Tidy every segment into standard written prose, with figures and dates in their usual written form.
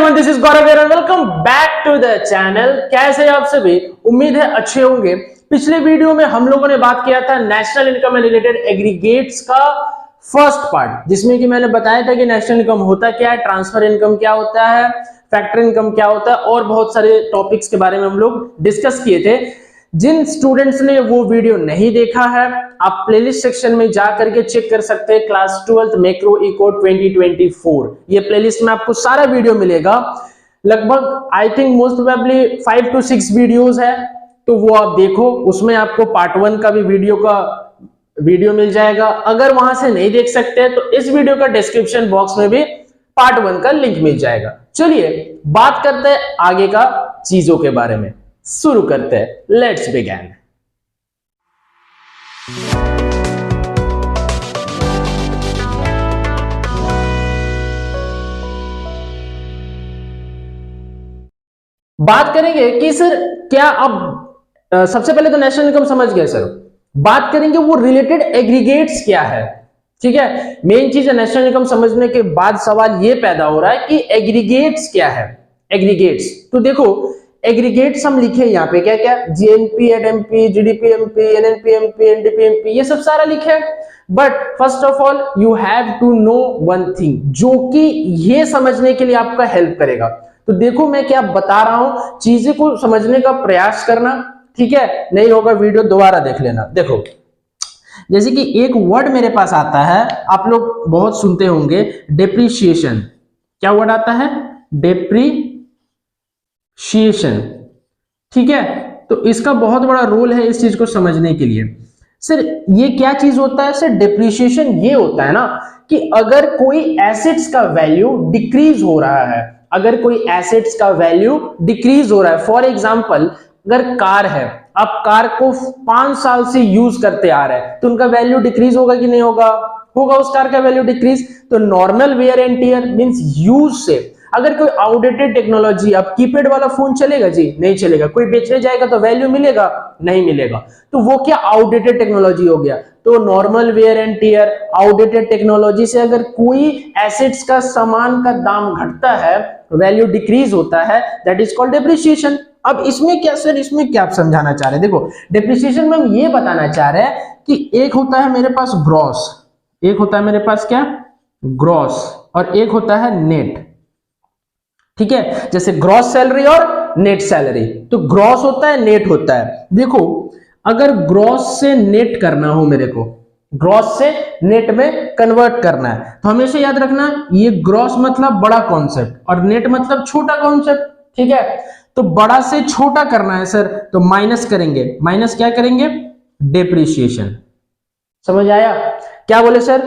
Everyone, this is Gaurav and welcome back to the channel. कैसे आप सभी? उम्मीद है अच्छे होंगे। पिछले वीडियो में हम लोगों ने बात किया था नेशनल इनकम रिलेटेड एग्रीगेट्स का फर्स्ट पार्ट, जिसमें कि मैंने बताया था कि नेशनल इनकम होता क्या है, ट्रांसफर इनकम क्या होता है, फैक्टर इनकम क्या होता है और बहुत सारे टॉपिक्स के बारे में हम लोग डिस्कस किए थे। जिन स्टूडेंट्स ने वो वीडियो नहीं देखा है, आप प्लेलिस्ट सेक्शन में जा करके चेक कर सकते हैं। क्लास 12th मैक्रो इको 2024 ये प्लेलिस्ट में आपको सारा वीडियो मिलेगा। लगभग I think most probably 5 to 6 videos है, तो वो आप देखो। उसमें आपको पार्ट 1 का भी वीडियो मिल जाएगा। अगर वहां से नहीं देख सकते हैं तो इस वीडियो का डिस्क्रिप्शन बॉक्स में भी पार्ट 1 का लिंक मिल जाएगा। चलिए बात करते हैं आगे का चीजों के बारे में। शुरू करते हैं, लेट्स बिगिन। बात करेंगे कि सर क्या अब सबसे पहले तो नेशनल इनकम समझ गए सर। बात करेंगे वो रिलेटेड एग्रीगेट्स क्या है। ठीक है, मेन चीज है नेशनल इनकम समझने के बाद सवाल ये पैदा हो रहा है कि एग्रीगेट्स क्या है। एग्रीगेट्स तो देखो, एग्रीगेट्स हम लिखे यहाँ पे क्या क्या, जीएनपी, एडएमपी, GDP MP, NNP MP, NDP MP, ये सब सारा लिखे है। But first of all you have to know one thing, जो कि ये समझने के लिए आपका हेल्प करेगा। तो देखो मैं क्या बता रहा हूं, चीजें को समझने का प्रयास करना, ठीक है? नहीं होगा वीडियो दोबारा देख लेना। देखो जैसे कि एक वर्ड मेरे पास आता है, आप लोग बहुत सुनते होंगे, डेप्रिसिएशन। क्या वर्ड आता है? डेप्रिसिएशन। ठीक है, तो इसका बहुत बड़ा रोल है इस चीज को समझने के लिए। सर ये क्या चीज होता है? सर डेप्रिसिएशन ये होता है ना कि अगर कोई एसेट्स का वैल्यू डिक्रीज हो रहा है, अगर कोई एसेट्स का वैल्यू डिक्रीज हो रहा है, फॉर एग्जांपल अगर कार है, आप कार को 5 साल से यूज करते आ रहे हैं, तो उनका वैल्यू डिक्रीज होगा कि नहीं होगा? होगा, उस कार का वैल्यू डिक्रीज। तो normal wear and tear means use से अगर कोई आउटडेटेड टेक्नोलॉजी, अब कीपैड वाला फोन चलेगा जी? नहीं चलेगा। कोई बेचने जाएगा तो वैल्यू मिलेगा? नहीं मिलेगा। तो वो क्या आउटडेटेड टेक्नोलॉजी हो गया। तो normal wear and tear, outdated technology से अगर कोई एसेट्स का सामान का दाम घटता है, वैल्यू डिक्रीज होता है, दैट इज कॉल्ड डेप्रिसिएशन। अब इसमें क्या सर, इसमें क्या आप समझाना चाह रहे हैं? देखो डेप्रिसिएशन में हम ये बताना चाह रहे हैं कि एक होता है मेरे पास ग्रॉस, एक होता है मेरे पास क्या, ग्रॉस, और एक होता है नेट। ठीक है, जैसे ग्रॉस सैलरी और नेट सैलरी। तो ग्रॉस होता है, नेट होता है। देखो अगर ग्रॉस से नेट करना हो मेरे को, ग्रॉस से नेट में कन्वर्ट करना है, तो हमेशा याद रखना ये ग्रॉस मतलब बड़ा कॉन्सेप्ट और नेट मतलब छोटा कॉन्सेप्ट। ठीक है, तो बड़ा से छोटा करना है सर, तो माइनस करेंगे। माइनस क्या करेंगे? डेप्रिसिएशन। समझ आया? क्या बोले सर?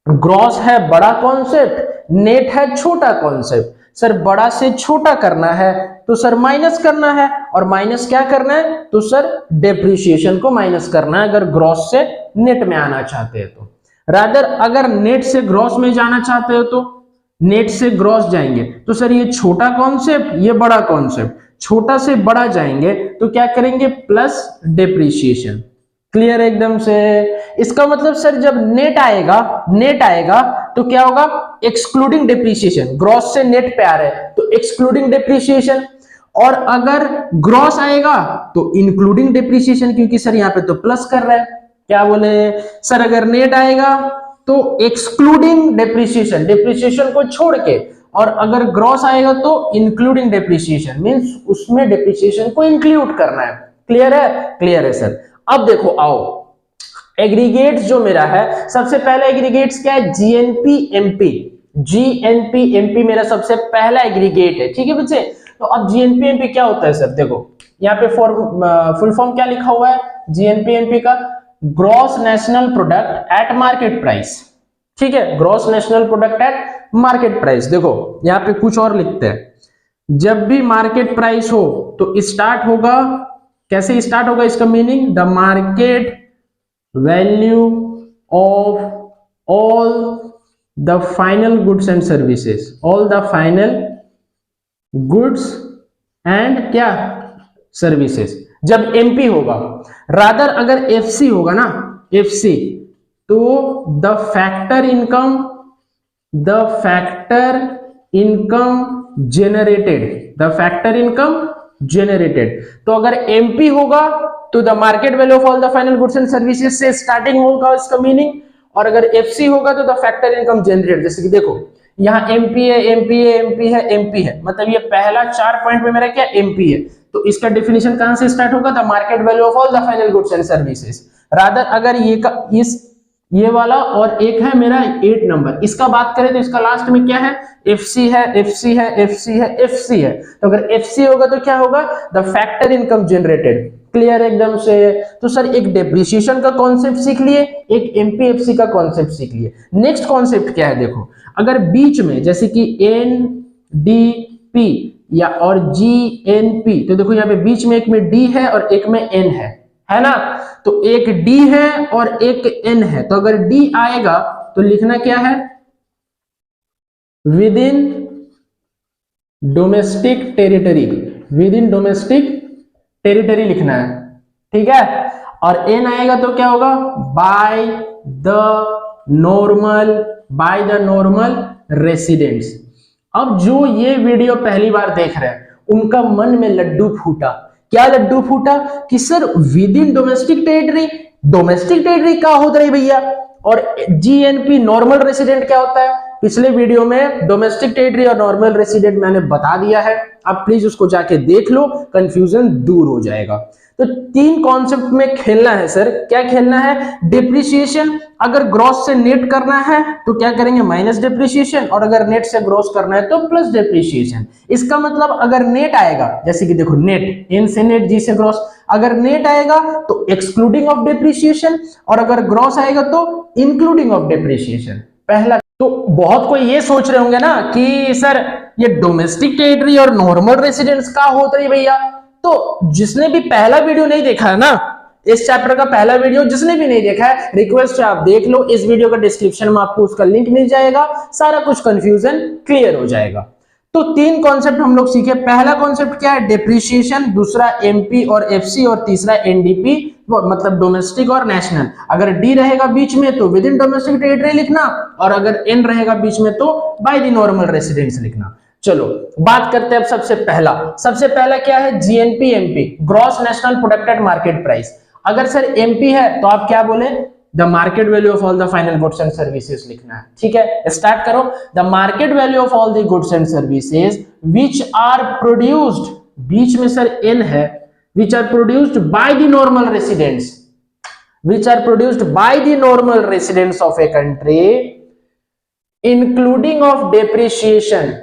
ग्रॉस है बड़ा कॉन्सेप्ट, नेट है छोटा कॉन्सेप्ट। सर बड़ा से छोटा करना है तो सर माइनस करना है, और माइनस क्या करना है? तो सर डेप्रिसिएशन को माइनस करना है, अगर ग्रॉस से नेट में आना चाहते हैं तो। रादर अगर नेट से ग्रॉस में जाना चाहते हो तो नेट से ग्रॉस जाएंगे, तो सर ये छोटा कॉन्सेप्ट, ये बड़ा कॉन्सेप्ट, छोटा से बड़ा जाएंगे तो क्या करेंगे? Plus depreciation. क्लियर एकदम से? इसका मतलब सर जब नेट आएगा तो क्या होगा? Excluding depreciation. ग्रॉस से नेट पे आ रहे हैं तो एक्सक्लूडिंग डेप्रिसिएशन, और अगर ग्रॉस आएगा तो इंक्लूडिंग डेप्रिसिएशन, क्योंकि सर यहाँ पे तो प्लस कर रहा है। क्या बोले सर? अगर नेट आएगा तो एक्सक्लूडिंग डेप्रिसिएशन, डेप्रिसिएशन को छोड़ के, और अगर ग्रॉस आएगा तो इंक्लूडिंग डेप्रिसिएशन, मींस उसमें डेप्रिसिएशन को इंक्लूड करना है। क्लियर है? क्लियर है सर। अब देखो आओ, एग्रीगेट्स जो मेरा है, सबसे पहला एग्रीगेट्स क्या है? GNP MP. जीएनपी एमपी मेरा सबसे पहला एग्रीगेट है। ठीक है बच्चे, तो अब जीएनपी एमपी क्या होता है सर? देखो यहाँ पे फुल फॉर्म क्या लिखा हुआ है जीएनपी एमपी का? Gross national product at market price. ठीक है, gross national product at market price. देखो यहाँ पे कुछ और लिखते हैं, जब भी मार्केट प्राइस हो तो स्टार्ट होगा, कैसे स्टार्ट होगा? इसका meaning the market value of all the final goods and services, all the final goods and क्या सर्विसेज, जब एमपी होगा। रादर अगर एफसी होगा ना, एफसी, तो the factor income, the factor income generated, the factor income generated. तो अगर MP होगा तो the market value of all the final goods and services से स्टार्टिंग होगा इसका मीनिंग, और अगर एफसी होगा तो द फैक्टर इनकम जनरेटेड। जैसे कि देखो यहाँ एमपी है, एमपी है, एमपी है, एमपी है, मतलब ये पहला 4 पॉइंट में मेरा क्या एमपी है, तो इसका डेफिनेशन कहां से स्टार्ट होगा, the market value of all the final goods and services. Rather अगर ये वाला और एक है मेरा 8 नंबर, इसका बात करें तो इसका लास्ट में क्या है, एफसी है, एफसी है, एफसी है, एफसी है। तो अगर एफसी होगा तो क्या होगा, the factor income generated. Clear एकदम से। तो सर एक डेप्रिसिएशन का कॉन्सेप्ट सीख लिए, एक एमपीएफसी का कॉन्सेप्ट सीख लिए। नेक्स्ट कॉन्सेप्ट क्या है, देखो अगर बीच में जैसे कि एनडीपी या और जीएनपी, तो देखो यहाँ पे बीच में एक में डी है और एक में एन है ना, तो एक डी है और एक एन है। तो अगर डी आएगा तो लिखना क्या है, with in domestic territory, within domestic territory लिखना है, ठीक है। और एन आएगा तो क्या होगा, बाय द नॉर्मल रेसिडेंट्स। अब जो ये वीडियो पहली बार देख रहे हैं उनका मन में लड्डू फूटा। क्या लड्डू फूटा कि sir with in domestic territory क्या होता है भैया, और जीएनपी नॉर्मल रेसिडेंट क्या होता है। पिछले वीडियो में डोमेस्टिक टेरिटरी और नॉर्मल रेसिडेंट मैंने बता दिया है, आप प्लीज उसको जाके देख लो, कंफ्यूजन दूर हो जाएगा। तो 3 कॉन्सेप्ट में खेलना है सर। क्या खेलना है, डिप्रिसिएशन, अगर ग्रॉस से नेट करना है तो क्या करेंगे, माइनस डिप्रिसिएशन, और अगर नेट से ग्रॉस करना है तो प्लस डिप्रिसिएशन। इसका मतलब अगर नेट आएगा, जैसे कि देखो नेट, एन से नेट, जी से ग्रॉस, अगर नेट आएगा तो एक्सक्लूडिंग ऑफ डिप्रिसिएशन, और अगर ग्रॉस आएगा तो इंक्लूडिंग ऑफ डिप्रिसिएशन। पहला तो बहुत कोई ये सोच रहे होंगे ना कि सर ये डोमेस्टिक टेरिटरी और नॉर्मल रेसिडेंट्स का होता है भैया। तो जिसने भी पहला वीडियो नहीं देखा है ना, इस चैप्टर का पहला वीडियो जिसने भी नहीं देखा है, रिक्वेस्ट है आप देख लो, इस वीडियो का डिस्क्रिप्शन में आपको उसका लिंक मिल जाएगा, सारा कुछ कंफ्यूजन क्लियर हो जाएगा। तो 3 कॉन्सेप्ट हम लोग सीखे। पहला कॉन्सेप्ट क्या है, डिप्रिसिएशन, दूसरा एमपी और एफसी, और तीसरा एनडीपी, मतलब डोमेस्टिक और नेशनल। अगर डी रहेगा बीच में तो विद इन डोमेस्टिक टेरिटरी लिखना, और अगर एन रहेगा बीच में तो बाय द नॉर्मल रेसिडेंट्स लिखना। चलो बात करते हैं अब सबसे पहला क्या है, GNP MP, gross national producted market price. अगर सर एमपी है तो आप क्या बोले, the market value of all the final goods and services लिखना है, ठीक है। स्टार्ट करो, the market value of all the goods and services which are produced, बीच में सर एन है, which are produced by the normal residents, which are produced by the normal residents of a country including of depreciation.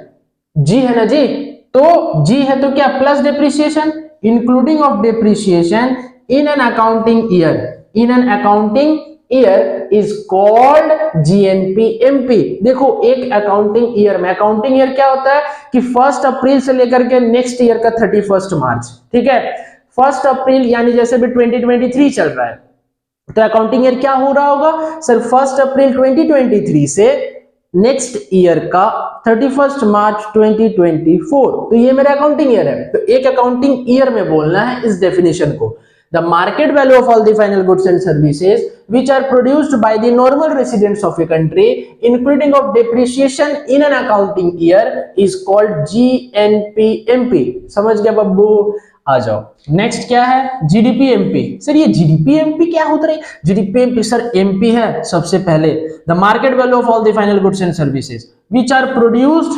G है ना G, तो G है तो क्या, plus depreciation, including of depreciation in an accounting year, in an accounting year is called GNP MP. देखो एक accounting year में, accounting year क्या होता है कि 1 अप्रैल से लेकर के नेक्स्ट ईयर का 31 मार्च, ठीक है। 1 अप्रैल यानी जैसे भी 2023 चल रहा है, तो अकाउंटिंग ईयर क्या हो रहा होगा सर, 1 अप्रैल 2023 से नेक्स्ट ईयर का 31 मार्च 2024। तो ये मेरा अकाउंटिंग ईयर है। तो एक अकाउंटिंग ईयर में बोलना है इस डेफिनेशन को, the market value of all the final goods and services which are produced by the normal residents of a country including of depreciation in an accounting year is called GNP-MP। समझ गया बब्बू, आ जाओ। Next क्या है, GDP-MP। Sir ये GDP-MP क्या होता है, GDP-MP sir MP है सबसे पहले, the market value of all the final goods and services which are produced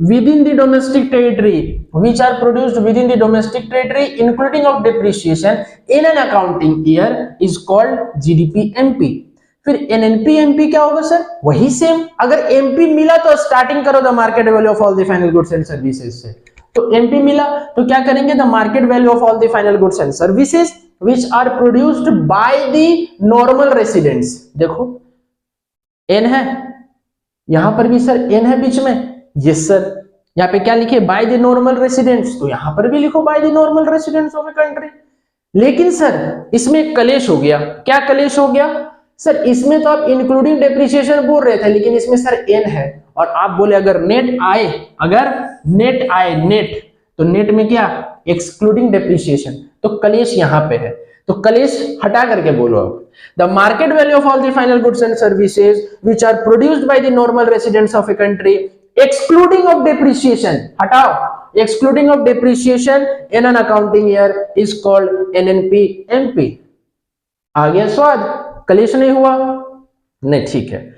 within the domestic territory, which are produced within the domestic territory including of depreciation in an accounting year is called GDP-MP। फिर NNP-MP क्या होगा sir, वही same. अगर MP मिला तो starting करो the market value of all the final goods and services से। तो MP मिला तो क्या करेंगे, the market value of all the final goods and services which are produced by the normal residents। देखो N है, यहां पर भी सर N है बीच में, यस सर। यहाँ पे क्या लिखे, बाय द नॉर्मल रेसिडेंट्स, तो यहां पर भी लिखो bye the normal residents of a country. लेकिन सर इसमें एक कलेश हो गया। क्या कलेश हो गया सर, इसमें तो आप इंक्लूडिंग डेप्रिसिएशन बोल रहे थे, लेकिन इसमें सर एन है, और आप बोले अगर नेट आए, नेट तो नेट में क्या, एक्सक्लूडिंग डेप्रिसिएशन। तो कलेश यहां पे है। तो कलेश हटा करके बोलो। The market value of all the final goods and services which are produced by the normal residents of a country excluding of depreciation, हटाओ, excluding of depreciation in an accounting year is called NNP-MP। आ गया स्वाद? कलेश नहीं हुआ? नहीं, ठीक है,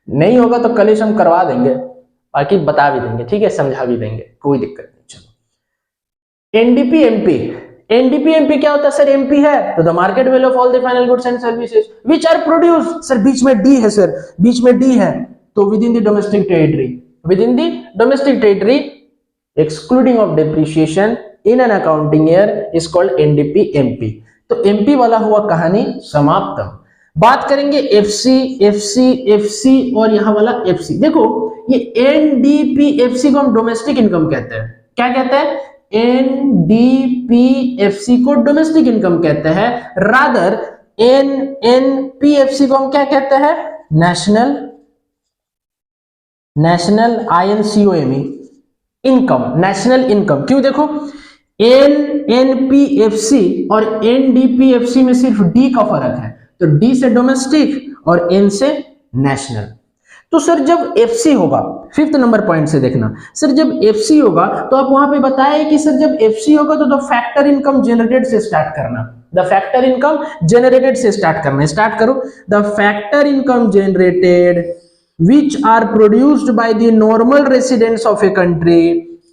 नहीं होगा तो कलेश हम करवा देंगे, बाकी बता भी देंगे, ठीक है, समझा भी देंगे, कोई दिक्कत नहीं। चलो NDP-MP, NDP-MP क्या होता है सर? MP है तो the market value of all the final goods and services which are produced, sir बीच में D है सर, बीच में D है तो with in the domestic territory, with in the domestic territory excluding of depreciation in an accounting year is called NDP-MP। तो MP वाला हुआ कहानी समाप्त। बात करेंगे FC, FC, FC और यहां वाला FC। देखो ये NDP-FC को हम डोमेस्टिक इनकम कहते हैं। क्या कहते हैं? NDP-FC को डोमेस्टिक इनकम कहते हैं। रादर NNP-FC को हम क्या कहते हैं? National INCOME income, national income. क्यों? देखो NNP-FC और NDP-FC में सिर्फ D का फर्क है, तो D से डोमेस्टिक और N से नेशनल। तो सर जब FC होगा, 5th नंबर पॉइंट से देखना, सर जब FC होगा तो आप वहां पे बताया कि सर जब FC होगा तो द फैक्टर इनकम जनरेटेड से स्टार्ट करना, द फैक्टर इनकम जनरेटेड से स्टार्ट करना। स्टार्ट करो, the factor income generated which are produced by the normal residents of a country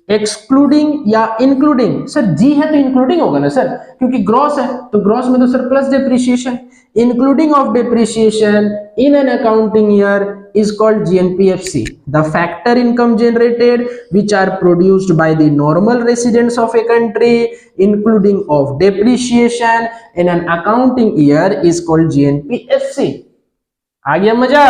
excluding या including, सर G है तो including होगा ना सर, क्योंकि ग्रॉस है तो ग्रॉस में तो sir plus depreciation, including of depreciation in an accounting year is called GNP-FC। the factor income generated which are produced by the normal residents of a country including of depreciation in an accounting year is called GNP-FC। आ गया मजा?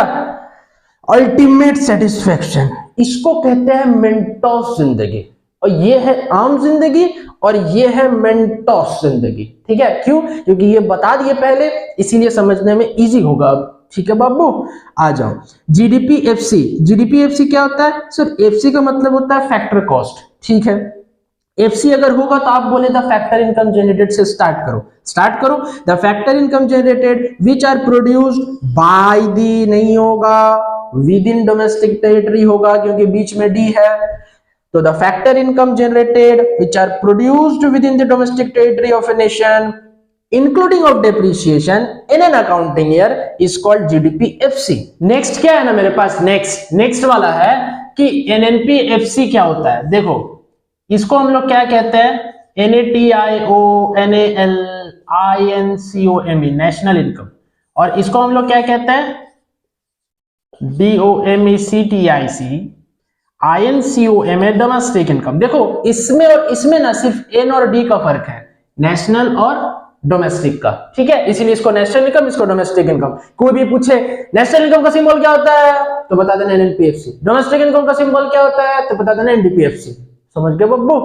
Ultimate satisfaction, इसको कहते हैं Mentos जिंदगी, और ये है आम जिंदगी और ये है मेंटोस जिंदगी। ठीक है, क्यों? क्योंकि ये बता दिए पहले, इसीलिए समझने में इजी होगा अब। ठीक है बाबू, आ जाओ। GDP-FC, GDP-FC क्या होता है सर? FC का मतलब होता है फैक्टर कॉस्ट। ठीक है, FC अगर होगा तो आप बोले द फैक्टर इनकम जनरेटेड से स्टार्ट करो, स्टार्ट करो। The factor income generated which are produced by the, नहीं होगा, विद इन डोमेस्टिक टेरिटरी होगा क्योंकि बीच में D है। तो the factor income generated which are produced with in the domestic territory of a nation including of depreciation in an accounting year is called GDP-FC। Next क्या है ना मेरे पास? Next वाला है कि NNP-FC क्या होता है। देखो इसको हम लोग क्या कहते हैं? NATIONALINCOME, national income. और इसको हम लोग क्या कहते हैं? DOMESTIC INCOME, domestic income. देखो इसमें और इसमें ना सिर्फ N और D का फर्क है, नेशनल और डोमेस्टिक का। ठीक है, इसीलिए इसको नेशनल इनकम, इसको डोमेस्टिक इनकम। कोई भी पूछे नेशनल इनकम का सिंबल क्या होता है तो बता देना NNP-FC, डोमेस्टिक इनकम का सिंबल क्या होता है तो बता देना NDP-FC। समझ गए बब्बू?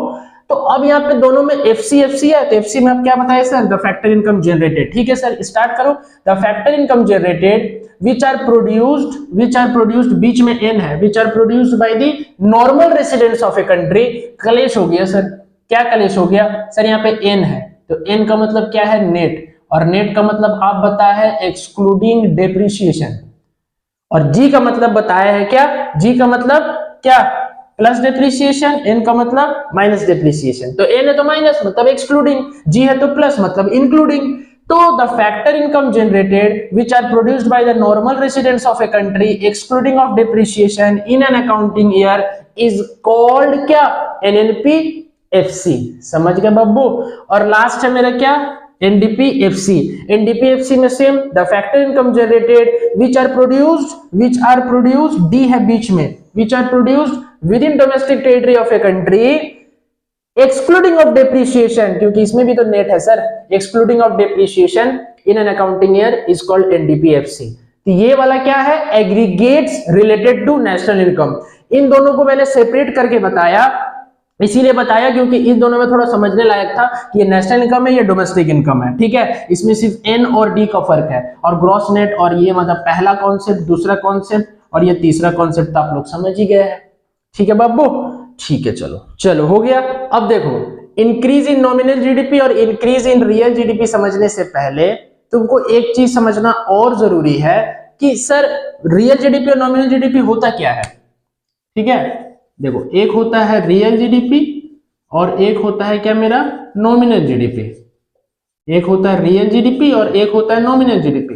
तो अब यहाँ पे दोनों में FC है, तो FC में आप क्या बताए sir? The factor income generated. ठीक है सर, स्टार्ट करो। The factor income generated which are produced, बीच में N है, which are produced by the normal residents of a country। कलेश हो गया सर, क्या कलेश हो गया सर? यहाँ पे N है तो N का मतलब क्या है? नेट, और नेट का मतलब आप बताया है एक्सक्लूडिंग डेप्रिसिएशन, और G का मतलब बताया है क्या? G का मतलब क्या? प्लस डेप्रिसिएशन, N का मतलब माइनस डेप्रिसिएशन। तो N है तो माइनस मतलब एक्सक्लूडिंग, G है तो प्लस मतलब इंक्लूडिंग। तो the factor income generated which are produced by the normal residents of a country excluding of depreciation in an accounting year is called क्या? NNP-FC। समझ गए बब्बू? और लास्ट है मेरा क्या? NDP-FC। NDP-FC में same, the factor income generated which are produced, D है बीच में, which are produced with in domestic territory of a country excluding of depreciation, क्योंकि इसमें भी तो नेट है sir, excluding of depreciation in an accounting year is called NDP-FC। तो ये वाला क्या है? Aggregates related to national income. इन दोनों को मैंने सेपरेट करके बताया, इसीलिए बताया क्योंकि इन दोनों में थोड़ा समझने लायक था कि ये नेशनल इनकम है, ये डोमेस्टिक इनकम है। ठीक है, इसमें सिर्फ N और D का फर्क है, और ग्रॉस नेट और ये मतलब पहला कॉन्सेप्ट, दूसरा कॉन्सेप्ट और ये तीसरा कॉन्सेप्ट तो आप लोग समझ ही गए हैं। ठीक है बाबू? ठीक है, चलो हो गया। अब देखो इंक्रीज इन नॉमिनल जीडीपी और इंक्रीज इन रियल जीडीपी समझने से पहले तुमको एक चीज समझना और जरूरी है कि सर रियल जीडीपी और नॉमिनल जीडीपी होता क्या है। ठीक है, देखो एक होता है रियल जीडीपी और एक होता है क्या मेरा नॉमिनल जीडीपी। एक होता है रियल जीडीपी और एक होता है नॉमिनल जीडीपी।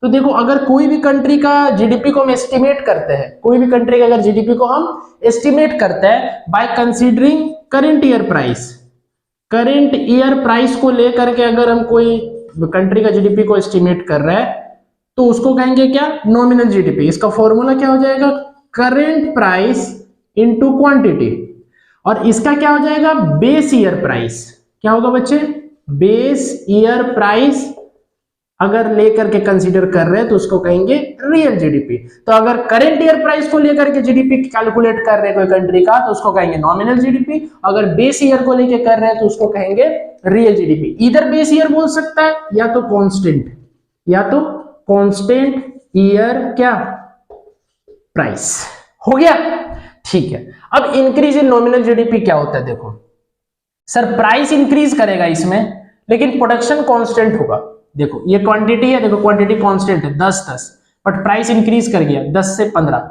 तो देखो अगर कोई भी कंट्री का जीडीपी को हम एस्टिमेट करते हैं, कोई भी कंट्री का अगर जीडीपी को हम एस्टिमेट करते हैं by considering current year price, current year price को लेकर के अगर हम कोई कंट्री का जीडीपी को एस्टिमेट कर रहे हैं तो उसको कहेंगे क्या, नॉमिनल जीडीपी। इसका फॉर्मूला क्या हो जाएगा, करंट प्राइस इनटू क्वांटिटी, और इसका क्या हो जाएगा, बेस ईयर प्राइस। क्या होगा बच्चे, बेस ईयर प्राइस अगर लेकर के कंसीडर कर रहे हैं तो उसको कहेंगे रियल जीडीपी। तो अगर करंट ईयर प्राइस को लेकर के जीडीपी कैलकुलेट कर रहे हैं कोई कंट्री का तो उसको कहेंगे नॉमिनल जीडीपी, अगर बेस ईयर को लेकर कर रहे हैं तो उसको कहेंगे रियल जीडीपी। इधर बेस ईयर बोल सकता है या तो कांस्टेंट, या तो कांस्टेंट ईयर क्या प्राइस। हो गया, ठीक है। अब इंक्रीज इन नॉमिनल जीडीपी क्या होता है, देखो सर प्राइस इंक्रीज करेगा इसमें लेकिन प्रोडक्शन कांस्टेंट होगा। देखो ये क्वांटिटी है, देखो क्वांटिटी कांस्टेंट है 10-10, बट प्राइस इंक्रीज कर गया 10 से 15,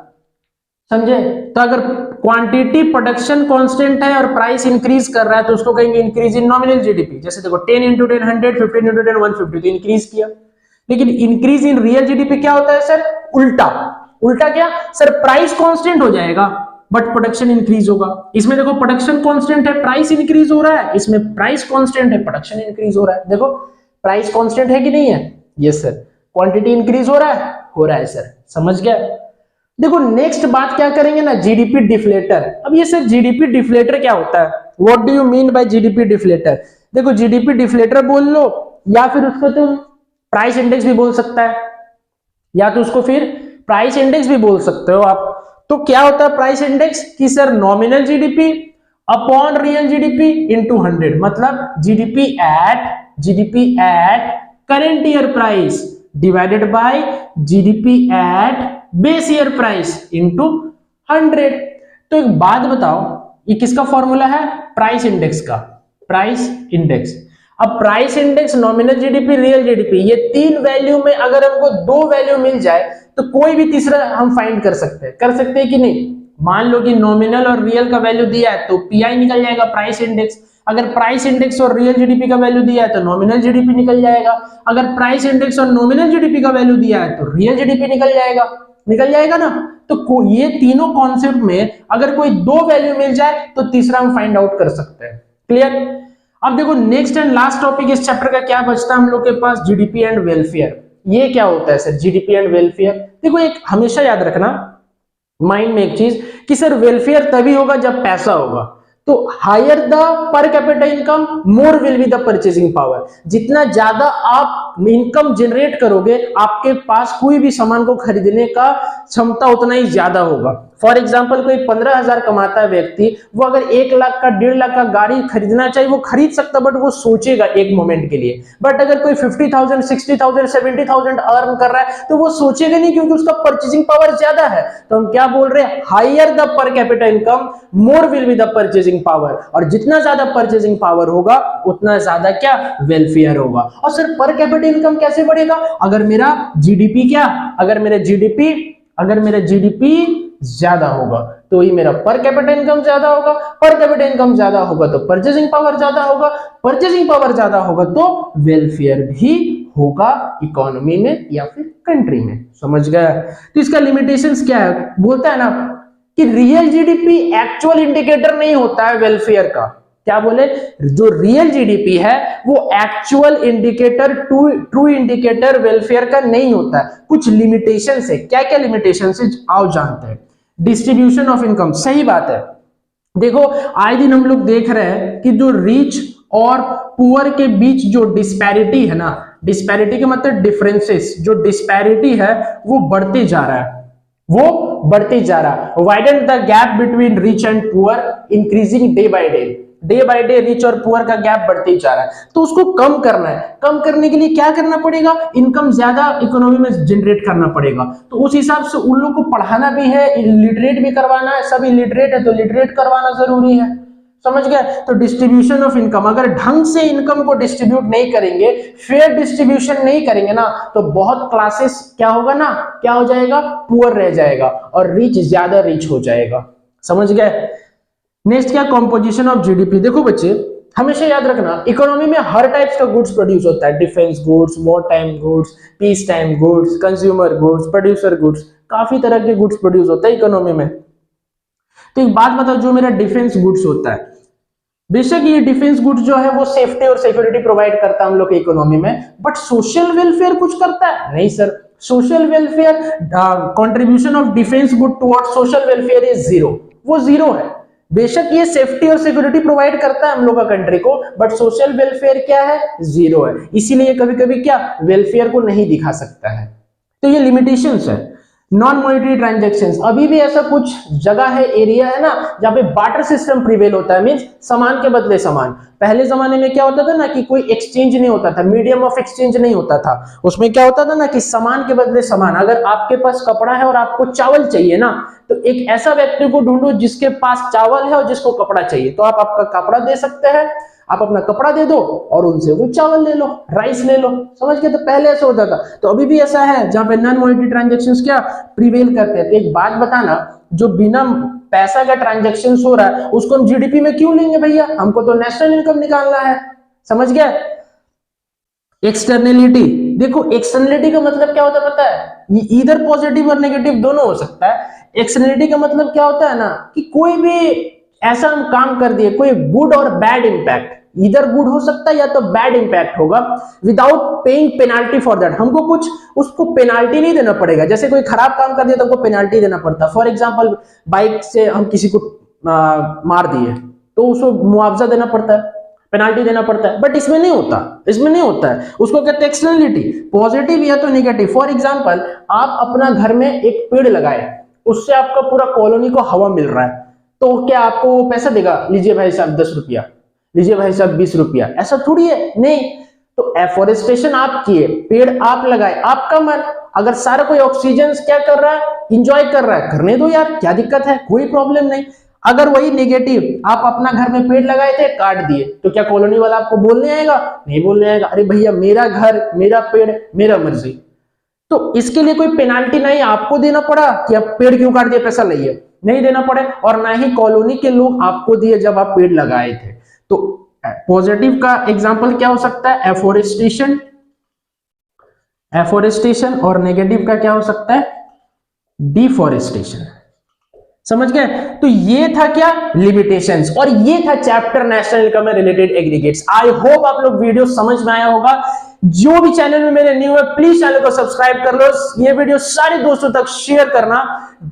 समझे। तो अगर क्वांटिटी प्रोडक्शन कांस्टेंट है और प्राइस इंक्रीज कर रहा है तो उसको कहेंगे इंक्रीज इन नॉमिनल जीडीपी। जैसे देखो 10 × 10 100, 15 × 10 150, तो इंक्रीज किया। लेकिन इंक्रीज इन रियल जीडीपी क्या होता है सर, उल्टा। उल्टा क्या सर, प्राइस कांस्टेंट हो जाएगा बट प्रोडक्शन इंक्रीज होगा। इसमें देखो प्रोडक्शन कांस्टेंट है, प्राइस इंक्रीज हो रहा है, इसमें प्राइस कांस्टेंट है, प्रोडक्शन इंक्रीज हो रहा है। देखो प्राइस कांस्टेंट है कि नहीं है, यस सर। क्वांटिटी इंक्रीज हो रहा है, हो रहा है सर, समझ गया। देखो नेक्स्ट बात क्या करेंगे ना, जीडीपी डिफ्लेटर। अब ये सर जीडीपी डिफ्लेटर क्या होता है, what do you mean by GDP deflator. देखो जीडीपी डिफ्लेटर बोल लो या फिर उसको तुम प्राइस इंडेक्स भी बोल सकता है, या तो उसको फिर प्राइस इंडेक्स भी बोल सकते हो आप। तो क्या होता है प्राइस इंडेक्स कि sir nominal GDP upon real GDP into 100, मतलब GDP at current year price divided by GDP at base year price into 100। तो एक बात बताओ, ये किसका फॉर्मूला है, प्राइस इंडेक्स का, प्राइस इंडेक्स। अब price index, nominal GDP, real GDP, ये तीन वैल्यू में अगर हमको दो वैल्यू मिल जाए तो कोई भी तीसरा हम फाइंड कर सकते हैं कि नहीं। मान लो कि नॉमिनल और रियल का वैल्यू दिया है तो पीआई निकल जाएगा, प्राइस इंडेक्स। अगर प्राइस इंडेक्स और रियल जीडीपी का वैल्यू दिया है तो नॉमिनल जीडीपी निकल जाएगा। अगर प्राइस इंडेक्स और नॉमिनल जीडीपी का वैल्यू दिया है तो रियल जीडीपी निकल जाएगा ना। तो ये तीनों कॉन्सेप्ट में अगर कोई दो वैल्यू मिल जाए तो तीसरा हम फाइंड आउट कर सकते हैं। क्लियर। अब देखो नेक्स्ट एंड लास्ट टॉपिक इस चैप्टर का क्या बचता है हम लोग के पास, जीडीपी एंड वेलफेयर। ये क्या होता है सर, जीडीपी एंड वेलफेयर। देखो एक हमेशा याद रखना माइंड में एक चीज कि सर वेलफेयर तभी होगा जब पैसा होगा। तो higher the per capita income more will be the purchasing power. जितना ज्यादा आप इनकम जनरेट करोगे आपके पास कोई भी सामान को खरीदने का क्षमता उतना ही ज्यादा होगा। फॉर एग्जाम्पल कोई 15,000 कमाता है व्यक्ति, वो अगर 1 लाख का 1.5 लाख का गाड़ी खरीदना चाहिए वो खरीद सकता, बट वो सोचेगा एक मोमेंट के लिए। बट अगर कोई 50,000 60,000 70,000 अर्न कर रहा है तो वो सोचेगा नहीं, क्योंकि उसका परचेजिंग पावर ज्यादा है। तो हम क्या बोल रहे हैं, higher the per capita income more will be the purchasing power. और जितना ज्यादा परचेजिंग पावर होगा उतना ज्यादा क्या, वेलफेयर होगा। और सर पर कैपिटा इनकम कैसे बढ़ेगा, अगर मेरा जीडीपी अगर मेरा जीडीपी ज्यादा होगा तो ही मेरा पर कैपिटा इनकम ज्यादा होगा, पर कैपिटा इनकम ज्यादा होगा तो परचेजिंग पावर ज्यादा होगा, परचेजिंग पावर ज्यादा होगा तो वेलफेयर भी होगा इकोनॉमी में या फिर कंट्री में। समझ गया। तो इसका लिमिटेशंस क्या है, बोलता है ना कि रियल जीडीपी एक्चुअल इंडिकेटर नहीं होता है वेलफेयर का। क्या बोले, जो रियल जीडीपी है वो actual indicator, true indicator welfare का नहीं होता है। कुछ लिमिटेशंस है। क्या क्या लिमिटेशंस है आओ जानते हैं। डिस्ट्रीब्यूशन ऑफ इनकम, सही बात है। देखो आए दिन हम लोग देख रहे हैं कि जो रिच और पुअर के बीच जो डिस्पैरिटी है ना, डिस्पैरिटी का मतलब डिफरेंसेस, जो डिस्पैरिटी है वो बढ़ते जा रहा है, widen the gap between rich and poor increasing day by day rich और पुअर का गैप बढ़ते ही जा रहा है। तो उसको कम करना है। कम करने के लिए क्या करना पड़ेगा, इनकम ज्यादा इकोनॉमी में जनरेट करना पड़ेगा। तो उस हिसाब से उन लोग को पढ़ाना भी है, लिटरेट भी करवाना है। सब इलिटरेट है तो लिटरेट करवाना जरूरी है। समझ गए? तो डिस्ट्रीब्यूशन ऑफ इनकम, अगर ढंग से इनकम को डिस्ट्रीब्यूट नहीं करेंगे, फेयर डिस्ट्रीब्यूशन नहीं करेंगे ना, तो बहुत क्लासेस क्या होगा ना, क्या हो जाएगा, पुअर रह जाएगा और रिच ज्यादा रिच हो जाएगा। समझ गए? नेक्स्ट क्या, कंपोजिशन ऑफ जीडीपी। देखो बच्चे, हमेशा याद रखना, इकोनॉमी में हर टाइप्स का गुड्स प्रोड्यूस होता है, defence goods, war time goods, peace time goods, consumer goods, producer goods, काफी तरह के गुड्स प्रोड्यूस होता है इकोनॉमी में। तो एक बात बताओ, जो मेरा डिफेंस गुड्स होता है, बेशक ये डिफेंस गुड्स जो है वो सेफ्टी और सिक्योरिटी प्रोवाइड करता है हम लोग की इकोनॉमी में, बट सोशल वेलफेयर कुछ करता है नहीं sir. Social welfare, contribution of defence good towards social welfare is zero, वो जीरो है। बेशक ये सेफ्टी और सिक्योरिटी प्रोवाइड करता है हम लोग का कंट्री को, बट सोशल वेलफेयर क्या है, जीरो है। इसीलिए कभी कभी क्या, वेलफेयर को नहीं दिखा सकता है। तो ये लिमिटेशंस है। नॉन मॉनिटरी ट्रांजैक्शंस, अभी भी ऐसा कुछ जगह है, एरिया है ना, जहां पे बार्टर सिस्टम प्रिवेल होता है, मींस सामान के बदले सामान। पहले जमाने में क्या होता था ना कि कोई एक्सचेंज नहीं होता था, मीडियम ऑफ एक्सचेंज नहीं होता था। उसमें क्या होता था ना कि सामान के बदले सामान। अगर आपके पास कपड़ा है और आपको चावल चाहिए ना, तो एक ऐसा व्यक्ति को ढूंढो जिसके पास चावल है और जिसको कपड़ा चाहिए, तो आप आपका कपड़ा दे सकते हैं, आप अपना कपड़ा दे दो और उनसे वो चावल ले लो, राइस ले लो। समझ गए? तो पहले ऐसा होता था, तो अभी भी ऐसा है जहां पे नॉन मॉनिटरी ट्रांजैक्शंस क्या प्रिवेल करते हैं। तो एक बात बताना, जो बिना पैसा का ट्रांजैक्शन हो रहा है उसको हम जीडीपी में क्यों लेंगे भैया? हमको तो नेशनल इनकम निकालना है। समझ गए? एक्सटर्नलिटी, देखो एक्सटर्नलिटी का मतलब क्या होता है पता है? ये इधर पॉजिटिव और नेगेटिव दोनों हो सकता है। एक्सटर्नलिटी का मतलब क्या होता है ना कि कोई भी ऐसा हम काम कर दिए, कोई गुड और बैड इंपैक्ट, इधर गुड हो सकता है या तो बैड इंपैक्ट होगा, without paying penalty for that. हमको कुछ उसको पेनाल्टी नहीं देना पड़ेगा। जैसे कोई खराब काम कर दिया तो हमको पेनाल्टी देना पड़ता। फॉर एग्जांपल, बाइक से हम किसी को मार दिए तो उसको मुआवजा देना पड़ता है, पेनाल्टी देना पड़ता है, बट इसमें नहीं होता, इसमें नहीं होता है। उसको कहते हैं एक्सटर्नलिटी, पॉजिटिव या तो नेगेटिव। फॉर एग्जांपल, आप अपना घर में एक पेड़ लगाए, उससे आपका पूरा कॉलोनी को हवा मिल रहा है, तो क्या आपको वो पैसा देगा, लीजिए भाई साहब 10 रुपया, लीजिए भाई साहब 20 रुपया? ऐसा थोड़ी है, नहीं। तो एफोरेस्टेशन आप किए, पेड़ आप लगाए, आपका मन, अगर सारा कोई ऑक्सीजन क्या कर रहा है, इंजॉय कर रहा है, करने दो यार, क्या दिक्कत है, कोई प्रॉब्लम नहीं। अगर वही नेगेटिव, आप अपना घर में पेड़ लगाए थे, काट दिए, तो क्या कॉलोनी वाला आपको बोलने आएगा? नहीं बोलने आएगा, अरे भैया मेरा घर, मेरा पेड़, मेरा मर्जी। तो इसके लिए कोई पेनाल्टी नहीं आपको देना पड़ा कि आप पेड़ क्यों काट दिए, पैसा लाइए, नहीं देना पड़े, और ना ही कॉलोनी के लोग आपको दिए जब आप पेड़ लगाए थे। तो पॉजिटिव का एग्जांपल क्या हो सकता है, एफोरेस्टेशन, एफोरेस्टेशन, और नेगेटिव का क्या हो सकता है, डिफॉरेस्टेशन। समझ गए? तो ये था क्या, लिमिटेशंस, और ये था चैप्टर नेशनल इनकम में रिलेटेड एग्रीगेट्स। आई होप आप लोग वीडियो समझ में आया होगा। जो भी चैनल में मेरे न्यू है, प्लीज चैनल को सब्सक्राइब कर लो, ये वीडियो सारे दोस्तों तक शेयर करना।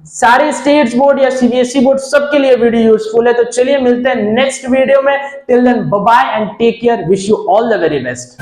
सारे स्टेट्स बोर्ड या सीबीएसई बोर्ड सबके लिए वीडियो यूजफुल है। तो चलिए मिलते हैं नेक्स्ट वीडियो में। Till then bye bye and take care, wish you all the very best.